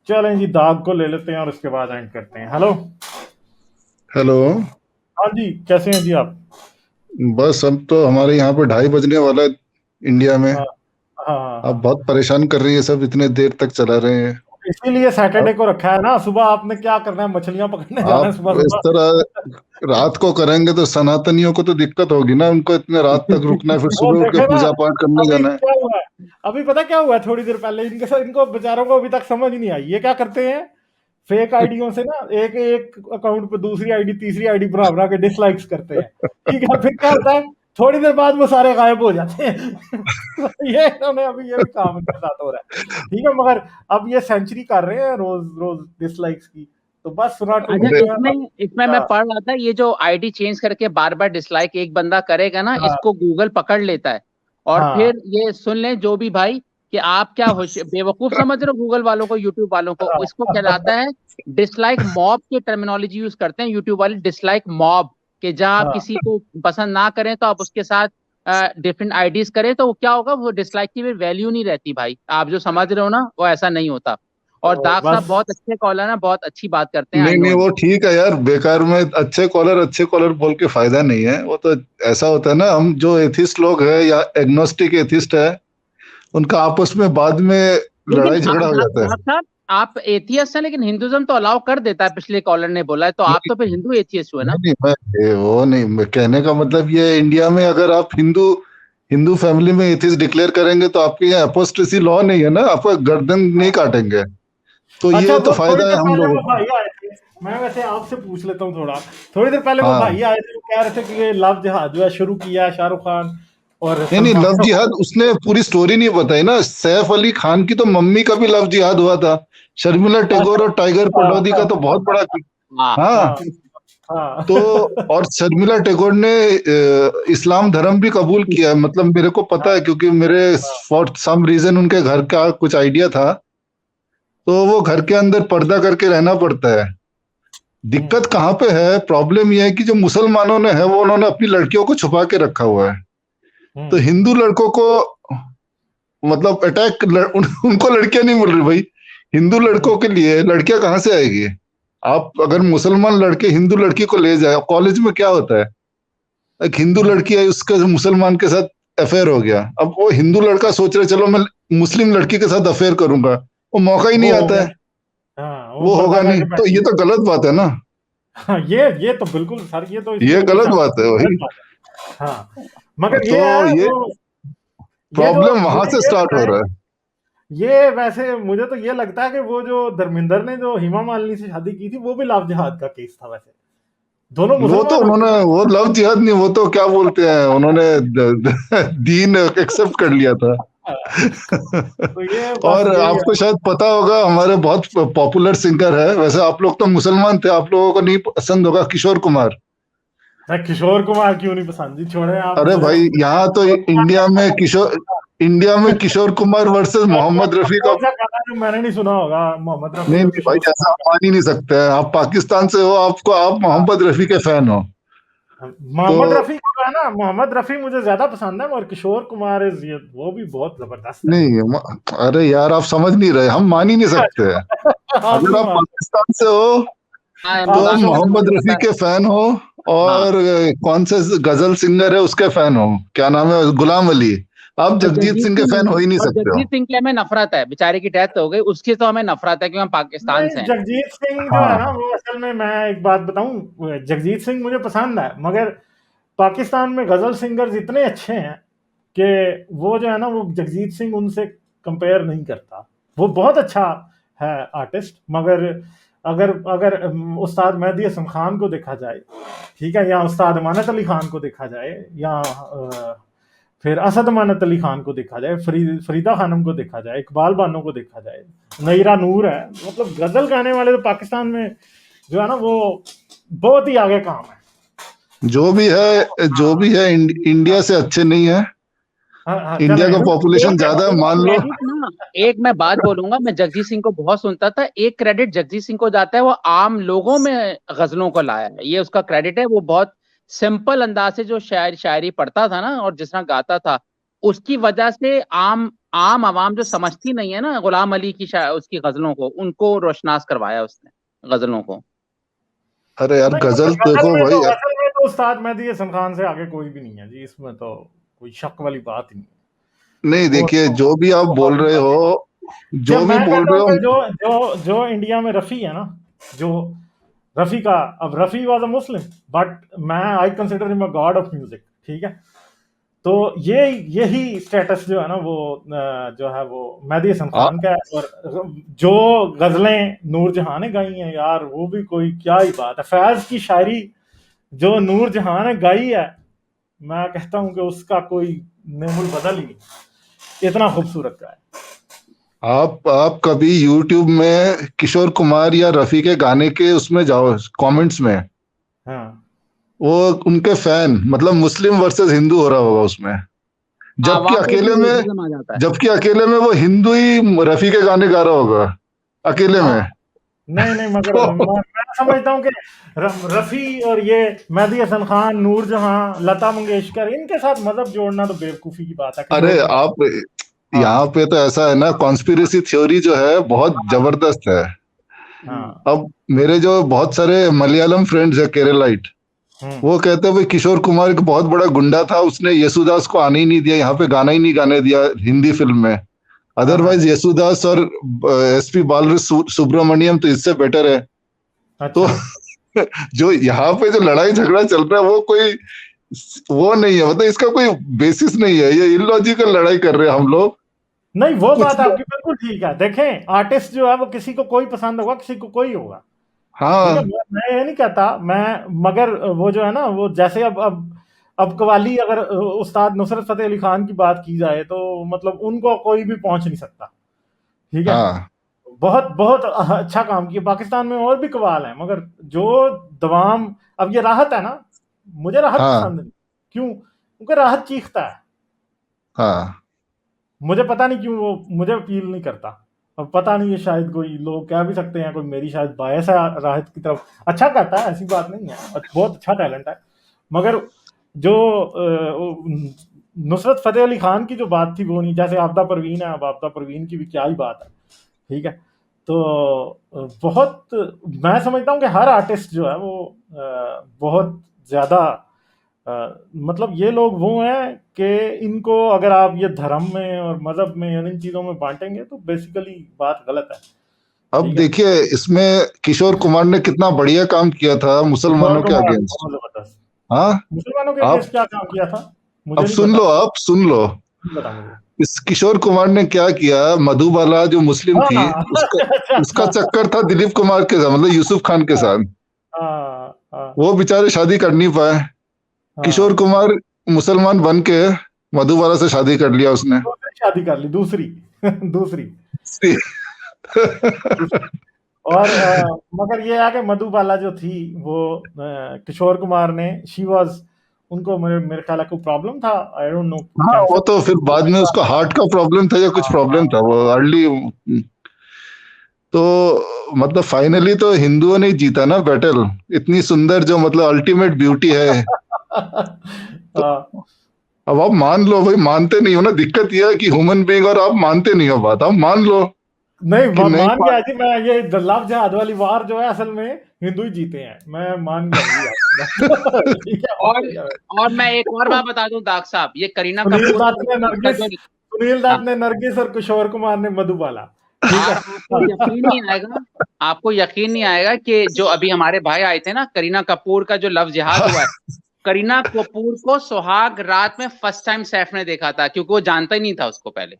चलें जी, दाग को ले लेते हैं और उसके बाद एंड करते हैं। हेलो। हेलो। हाँ जी, कैसे हैं जी आप? बस अब तो हमारे यहाँ पे 2:30 बजने वाला है इंडिया में। हाँ हाँ हाँ आप हाँ। बहुत परेशान कर रही है, सब इतने देर तक चला रहे हैं। इसीलिए आप सैटरडे को रखा है ना। सुबह आपने क्या करना है? मछलियां पकड़ने जाना है आप सुबह इस सुबह। तरह रात को करेंगे तो सनातनियों को तो दिक्कत होगी ना, उनको इतने रात तक रुकना है, फिर वो सुबह उठ के देखे ना, पूजा पाठ करने अभी जाना है। क्या हुआ है? अभी पता क्या हुआ है? थोड़ी देर पहले इनके साथ, इनको बेचारों को अभी तक समझ ही नहीं आई। ये क्या करते हैं? फेक आईडियों से ना, एक एक अकाउंट पे दूसरी आईडी तीसरी आईडी बना बना के डिसलाइक्स करते हैं। ठीक है, फिर क्या होता है? थोड़ी देर बाद वो सारे गायब हो जाते हैं। ये इन्होंने अभी ये भी काम इनके साथ हो रहा है। ठीक है, मगर अब ये सेंचुरी कर रहे हैं रोज रोज डिसलाइक्स की। तो बस सुना अरे टुल्लू अच्छा, जो है ना। इसमें इसमें मैं हाँ पढ़ रहा था, ये जो आईडी चेंज करके बार बार डिसलाइक एक बंदा करेगा ना, हाँ इसको गूगल पकड़ लेता है। और हाँ फिर ये सुन लें जो भी भाई, कि आप क्या बेवकूफ समझ रहे हो गूगल वालों को, यूट्यूब वालों को। इसको कहलाता है डिसलाइक मॉब की टर्मिनोलॉजी यूज करते हैं यूट्यूब वाले, डिसलाइक मॉब। कि जहां आप हाँ किसी को पसंद ना करें तो आप उसके साथ डिफरेंट आईडीज करें, तो वो क्या होगा, वो डिसलाइक की वैल्यू नहीं रहती भाई। आप जो समझ रहे हो ना, वो ऐसा नहीं होता। और तो दाग साहब बस। बहुत अच्छे कॉलर हैं, बहुत अच्छी बात करते हैं, आई नहीं नो नहीं, हिम। वो ठीक है यार, बेकार में अच्छे कॉलर बोल के फायदा नहीं है। वो तो ऐसा होता है ना, हम जो एथिस्ट लोग हैं या एग्नोस्टिक एथिस्ट है, उनका आपस में बाद में लेकिन लड़ाई झगड़ा हो जाता है। डॉक्टर साहब, आप एथियस्ट हैं, लेकिन हिंदुज्म तो अलाउ कर देता है, पिछले कॉलर ने बोला है, तो आप तो फिर हिंदू एथियस्ट हुए नहीं ना। नहीं, वो नहीं, मैं कहने का मतलब ये है, इंडिया में अगर आप हिंदू हिंदू फैमिली में एथिस्ट डिक्लेयर करेंगे तो आपके यहाँ अपोस्टेसी लॉ नहीं है ना, आपका गर्दन नहीं काटेंगे। तो अच्छा, ये तो वो थोड़ी फायदा है देर हम पहले लोगों वो को। भाई आए थे। मैं वैसे आपसे पूछ लेता हूँ थोड़ा। थोड़ी देर पहले वो हाँ। भाई आए थे, वो कह रहे थे कि ये लव जिहाद जो है शुरू किया है शाहरुख खान और नहीं नहीं, लव सलमान। जिहाद उसने पूरी स्टोरी नहीं बताई ना। सैफ अली खान की तो मम्मी का भी लव जिहाद हुआ था। शर्मिला टैगोर अच्छा। और टाइगर हाँ पटौदी का हाँ तो बहुत बड़ा। हाँ। हाँ हाँ। हाँ। तो और शर्मिला टैगोर ने इस्लाम धर्म भी कबूल किया है, मतलब मेरे को पता है, क्योंकि मेरे हाँ, फॉर सम रीजन उनके घर का कुछ आइडिया था। तो वो घर के अंदर पर्दा करके रहना पड़ता है। हम्म, दिक्कत कहाँ पे है, प्रॉब्लम यह है कि जो मुसलमानों ने है वो उन्होंने अपनी लड़कियों को छुपा के रखा हुआ है। तो हम्म, हिंदू लड़कों को मतलब उनको लड़कियां नहीं मिल रही भाई। हिंदू लड़कों हम्म, के लिए लड़कियां कहाँ से आएगी? आप अगर हम्म, मुसलमान लड़के हिंदू लड़की को ले जाए, कॉलेज में क्या होता है, एक हिंदू हम्म, लड़की है, उसका मुसलमान के साथ अफेयर हो गया। अब वो हिंदू लड़का सोच रहे चलो मैं मुस्लिम लड़की के साथ अफेयर करूंगा, वो मौका ही नहीं वो हो आता गया। है। हाँ, वो वो पर्दा होगा नहीं, करके तो ये बैठी। तो गलत बात है ना। हाँ, ये तो बिल्कुल सर, ये तो इसमें ये कोई गलत शक बात है नहीं, वही। गलत बात है। हाँ, मगर तो ये है ये वो, ये जो प्रॉब्लम वहां मुझे से ये स्टार्ट हो बताएं। रहा है। ये वैसे मुझे तो ये लगता है कि वो जो धर्मेंद्र ने जो हेमा मालिनी से शादी की थी, वो भी लव जिहाद का केस था वैसे। दोनों वो तो मुसलमान होते उन्होंने, थे। वो लव जिहाद नहीं, वो तो क्या बोलते हैं, उन्होंने दीन एक्सेप्ट कर लिया था। तो ये बस और यही है। आपको शायद पता होगा, हमारे बहुत पॉपुलर सिंगर है, वैसे आप लोग तो मुसलमान थे, आप लोगों को नहीं पसंद होगा, किशोर कुमार। मैं किशोर कुमार क्यों नहीं पसंद जी, छोड़े आप अरे मुझे। भाई, यहाँ तो इंडिया में किशोर कुमार वर्सेस मोहम्मद रफी का। कौन सा गाना जो मैंने नहीं सुना होगा मोहम्मद रफी नहीं और नहीं भाई, किशोर ऐसा आप कुमार मान ही नहीं सकते हैं। आप पाकिस्तान से हो, आपको आप का? मोहम्मद रफी के फैन हो। तो मोहम्मद रफी जो है ना, मोहम्मद रफी मुझे ज्यादा पसंद है, और किशोर कुमार इज, वो भी बहुत जबरदस्त है। नहीं, अरे यार आप समझ नहीं रहे, हम मान ही नहीं सकते। आप अगर नहीं आप मानते? पाकिस्तान से हो हाँ, तो आप आप दाग तो साहब को मोहम्मद मुझे रफी पता है। के फैन हो। हाँ। और कौन से गजल सिंगर है उसके फैन हो, क्या नाम है, गुलाम अली। आप और जगजीत जगजीत सिंह के सिंह फैन हो ही नहीं और सकते हो। जगजीत सिंह की हमें नफरत है, बेचारे की डेथ हो गई, उसकी तो हमें नफरत है, क्योंकि हम पाकिस्तान नहीं, से हैं। जगजीत सिंह जो है ना, हाँ। वो असल में मैं एक बात बताऊं, जगजीत सिंह मुझे पसंद है, मगर पाकिस्तान में गजल सिंगर्स इतने अच्छे हैं कि वो जो है ना, वो जगजीत सिंह उनसे कंपेयर नहीं करता। वो बहुत अच्छा है आर्टिस्ट, मगर अगर अगर उस्ताद मेहदी हसन खान को देखा जाए, ठीक है, या उस्ताद अमानत अली खान को देखा जाए, या फिर असद अमानत अली खान को देखा जाए, फरीदा खानम को देखा जाए, इकबाल बानो को देखा जाए, नईरा नूर है, मतलब गजल गाने वाले तो पाकिस्तान में जो है ना, वो बहुत ही आगे काम है। जो भी है इंडिया से अच्छे नहीं है। हाँ हाँ, इंडिया चलें। का पॉपुलेशन एक ज्यादा है, एक मान लो। क्रेडिट ना, एक मैं बात बोलूंगा, मैं जगजीत सिंह को बहुत सुनता था, एक क्रेडिट जगजीत सिंह को जाता है, वो आम लोगों में गजलों को लाया है, ये उसका क्रेडिट है। वो बहुत सिंपल अंदाज से जो शायरी पढ़ता था ना, और जिस तरह गाता था, उसकी वजह से आम आवाम जो समझती नहीं है ना गुलाम अली की उसकी गजलों को, उनको रोशनास करवाया उसने गजलों को। अरे यार नहीं, गजल असल देखो में तो भाई, असल में तो उस्ताद मेहदी हसन खान से आगे कोई भी नहीं है जी, इसमें तो कोई शक वाली बात ही नहीं है। नहीं वो देखिए तो जो भी आप बोल रहे हो, क्या जो भी मैं बोल कहता रहे हूँ कि हो, जो इंडिया में रफ़ी है ना, जो रफ़ी का, अब Rafi was a Muslim but मैं I consider him a god of music, ठीक है। तो यही स्टेटस जो है ना वो जो है वो मेहदी हसन आ, खान का है। और जो गजलें नूरजहां ने गाई हैं यार, वो भी कोई क्या ही बात है। फैज की शायरी जो नूरजहां ने गाई है, मैं कहता हूं कि उसका कोई नेमुल बदल ही नहीं, इतना खूबसूरत का है। आप कभी YouTube में किशोर कुमार या रफी के गाने के उसमें जाओ, कमेंट्स में, हाँ वो उनके फैन मतलब मुस्लिम वर्सेस हिंदू हो रहा होगा उसमें, हाँ, जबकि वहां पे भी अकेले में रेसिज्म आ जाता है। जबकि अकेले में वो हिंदू ही रफी के गाने गा रहा होगा अकेले हाँ, में। नहीं नहीं, मगर तो मैं समझता हूँ कि रफ़ी और ये मेहदी हसन खान, नूरजहां, लता मंगेशकर, इनके साथ मजहब जोड़ना तो बेवकूफ़ी की बात है। किशोर अरे कुमार, आप हाँ यहाँ पे तो ऐसा है ना, कॉन्स्पिरेसी थ्योरी जो है बहुत जबरदस्त है। हाँ, अब मेरे जो बहुत सारे मलयालम फ्रेंड्स है केरलाइट, हम्म, वो कहते हैं भाई किशोर कुमार एक बहुत बड़ा गुंडा था, उसने येसुदास को आने ही नहीं दिया, यहाँ पे गाना ही नहीं गाने दिया हिंदी फिल्म में। हाँ हाँ, अदरवाइज येसुदास और एसपी बाल सुब्रमण्यम तो इससे बेटर है। तो अच्छा, जो यहाँ पे जो लड़ाई झगड़ा चल रहा है वो कोई वो नहीं है, मतलब इसका कोई बेसिस नहीं है, ये इलॉजिकल लड़ाई कर रहे हैं हम लोग। नहीं वो कुछ बात आपकी बिल्कुल ठीक है। देखें, आर्टिस्ट जो है वो किसी को कोई पसंद होगा, किसी को कोई होगा, ठीक है। हाँ मैं ये नहीं कहता मैं, मगर वो जो है ना वो जैसे अब कव्वाली, अगर उस्ताद नुसरत फतेह अली खान की बात की जाए तो मतलब उनको कोई भी पहुंच नहीं सकता, ठीक है। हाँ बहुत बहुत अच्छा काम किया। पाकिस्तान में और भी कवाल हैं, मगर जो दवाम, अब ये राहत है ना, मुझे राहत हाँ पसंद नहीं। क्यों? क्योंकि राहत चीखता है। हाँ मुझे पता नहीं क्यों वो मुझे अपील नहीं करता। अब पता नहीं है, शायद कोई लोग कह भी सकते हैं, कोई मेरी शायद बायस है राहत की तरफ। अच्छा कहता है, ऐसी बात नहीं है, बहुत अच्छा टैलेंट है। मगर जो नुसरत फतेह अली खान की जो बात थी वो नहीं। जैसे आपदा परवीन है, अब आपदा परवीन की भी क्या ही बात है, ठीक है। तो बहुत, मैं समझता हूँ कि हर आर्टिस्ट जो है वो बहुत ज़्यादा मतलब ये लोग वो हैं कि इनको अगर आप ये धर्म में और मजहब में और इन चीज़ों में बांटेंगे तो बेसिकली बात गलत है, अब ठीक है। देखिए इसमें किशोर कुमार ने कितना बढ़िया काम किया था किशोर मुसलमानों के कुमार अगेंस्ट। बहुत जबरदस्त। हाँ मुसलमानों के आप अगेंस्ट क्या काम किया था? मुझे अब नहीं सुन पता, लो, आप सुन लो, नहीं पता मुझे। इस किशोर कुमार ने क्या किया, मधुबाला जो मुस्लिम थी, हाँ उसका उसका अच्छा, चक्कर था दिलीप कुमार के साथ, मतलब यूसुफ खान के साथ। हाँ हाँ वो बेचारे शादी कर नहीं पाए। किशोर हाँ, कुमार मुसलमान बन के मधुबाला से शादी कर लिया उसने। दूसरी शादी कर ली, दूसरी दूसरी और मगर ये है कि मधुबाला जो थी वो किशोर कुमार ने, शी वाज, उनको मेरे ख्याल है कोई प्रॉब्लम था, आई डोंट नो, हाँ वो कैंसर। तो फिर बाद में उसका हार्ट का प्रॉब्लम था या कुछ हाँ प्रॉब्लम था, हाँ वो अर्ली। तो मतलब फाइनली तो हिंदुओं ने जीता ना बैटल, इतनी सुंदर जो मतलब अल्टीमेट ब्यूटी है। तो हाँ, अब आप मान लो भाई, मानते नहीं हो ना, दिक्कत यह है कि ह्यूमन बीइंग, और आप मानते नहीं हो बात, आप मान लो नहीं कि नहीं मान मान। गया जी मैं। ये लव जिहाद वाली वार जो है असल में हिंदू ही जीते हैं, मैं मान गया जी आपकी बात ठीक है, मान और गया मैं। और मैं एक और बात बता दूं दाग साहब, ये करीना सुनील कपूर दत्त ने का नरगिस, जो, सुनील हाँ, दत्त ने नरगिस और किशोर कुमार ने मधुबाला, ठीक और है। आपको यकीन नहीं आएगा, आपको यकीन नहीं आएगा कि जो अभी हमारे भाई आए थे ना, करीना कपूर का जो लव जिहाद हुआ है, करीना कपूर को सुहाग रात में फर्स्ट टाइम सैफ ने देखा था, क्योंकि वो जानता ही नहीं था उसको पहले।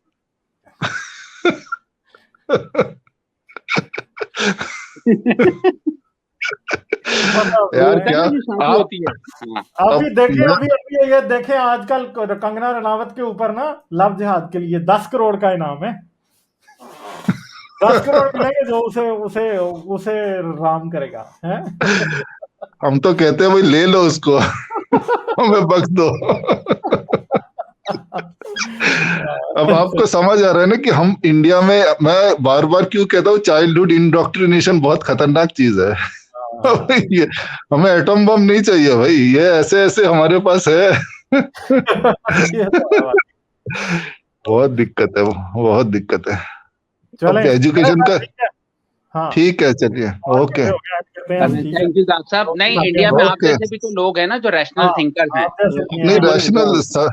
मतलब यार होता है क्या ना जो शादी आप होती है। हाँ। अभी अब देखें, मैं अभी अभी ये देखें आजकल कंगना रनावत के ऊपर ना लव जिहाद के लिए 10 करोड़ का इनाम है। 10 करोड़ मिलेंगे जो उसे उसे उसे राम करेगा है। हम तो कहते हैं भाई ले लो उसको हमें बख्श दो अब आपको समझ आ रहा है ना कि हम इंडिया में, मैं बार बार क्यों कहता हूँ चाइल्डहुड इंडोक्ट्रिनेशन बहुत खतरनाक चीज है। ये हमें एटम बम नहीं चाहिए भाई, ये ऐसे ऐसे हमारे पास है ये तो है बात। बहुत दिक्कत है, बहुत दिक्कत है। चलें अब एजुकेशन का ठीक है। हाँ ठीक है, चलिए, और ओके हो गया, करते हैं हम, ठीक है। थैंक यू डॉक्टर साहब। नहीं, ओके इंडिया में आप ओके। जैसे भी तो लोग हैं ना जो रैशनल हाँ थिंकर्स हैं, आप जैसे वो नहीं नहीं, है। रैशनल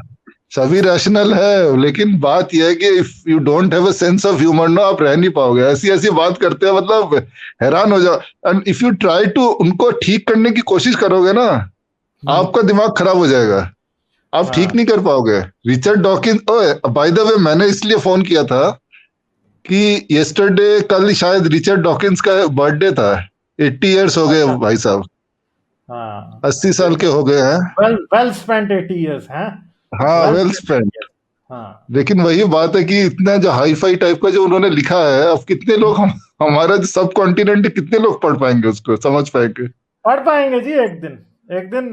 सभी रैशनल है, लेकिन बात यह है कि if you don't have a sense of humour ना, आप रह नहीं पाओगे। ऐसी ऐसी बात करते हैं, मतलब हैरान हो जाओ। And if you try to उनको ठीक करने की कोशिश करोगे ना, आपका दिमाग खराब हो जाएगा, आप ठीक हाँ नहीं कर पाओगे। Richard Dawkins, by the way मैंने इसलिए फोन किया था कि यस्टरडे, कल शायद रिचर्ड डॉकिंस का बर्थडे था। 80 इयर्स हो गए अच्छा भाई साहब, हाँ 80 साल के हो गए हैं। वेल वेल स्पेंट 80 इयर्स हैं। हाँ, well well spent spent. 80 years। हाँ लेकिन वही बात है कि इतना जो हाई फाई टाइप का जो उन्होंने लिखा है, अब कितने लोग हमारा जो सब कॉन्टिनेंट, कितने लोग पढ़ पाएंगे उसको, समझ पाएंगे? पढ़ पाएंगे जी, एक दिन एक दिन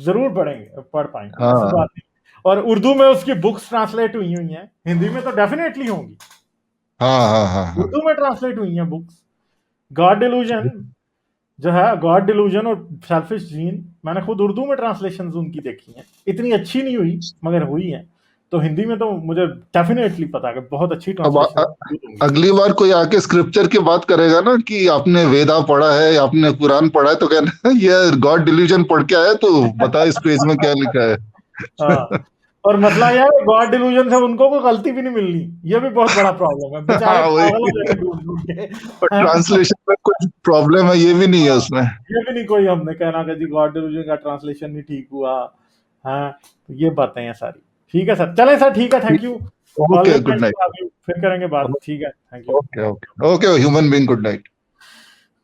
जरूर पढ़ेंगे, पढ़ पाएंगे, ऐसी हाँ बात नहीं। और उर्दू में उसकी बुक्स ट्रांसलेट हुई हुई हैं, हिंदी में तो डेफिनेटली होंगी। हाँ हाँ हाँ हाँ। उर्दू में ट्रांसलेट हुई हैं बुक्स। गॉड डिलूजन जो है, गॉड डिलूजन और सेल्फिश जीन, मैंने खुद उर्दू में ट्रांसलेशन उनकी देखी हैं, इतनी अच्छी नहीं हुई मगर हुई हैं। तो हिंदी में तो मुझे डेफिनेटली पता है कि बहुत अच्छी अब ट्रांसलेशन होंगी। अगली बार कोई आके स्क्रिप्चर की बात करेगा ना कि आपने वेदा पढ़ा है या आपने कुरान पढ़ा है, तो कहना ये गॉड डिल्यूजन पढ़ के आया, तो बता इस पेज में क्या लिखा है। हाँ और मसला यह है गॉड डिलूजन से उनको कोई गलती भी नहीं मिलनी, ये भी बहुत बड़ा प्रॉब्लम है, बेचारे हाँ पागल हो वही। जाते ढूंढ ढूंढ के। और हाँ, ट्रांसलेशन में कुछ प्रॉब्लम है, ये भी नहीं है उसमें। ये भी नहीं कोई हमने कहना कि जी गॉड डिलूजन का ट्रांसलेशन नहीं ठीक हुआ। हाँ तो ये बातें हैं सारी। ठीक है सर, चलें सर, ठीक है, thank you. Okay, always good nice night. To have you, फिर करेंगे बात, ठीक है, thank you. Okay okay okay, human being, good night.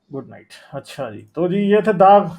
Good night. अच्छा जी, तो जी ये थे दाग।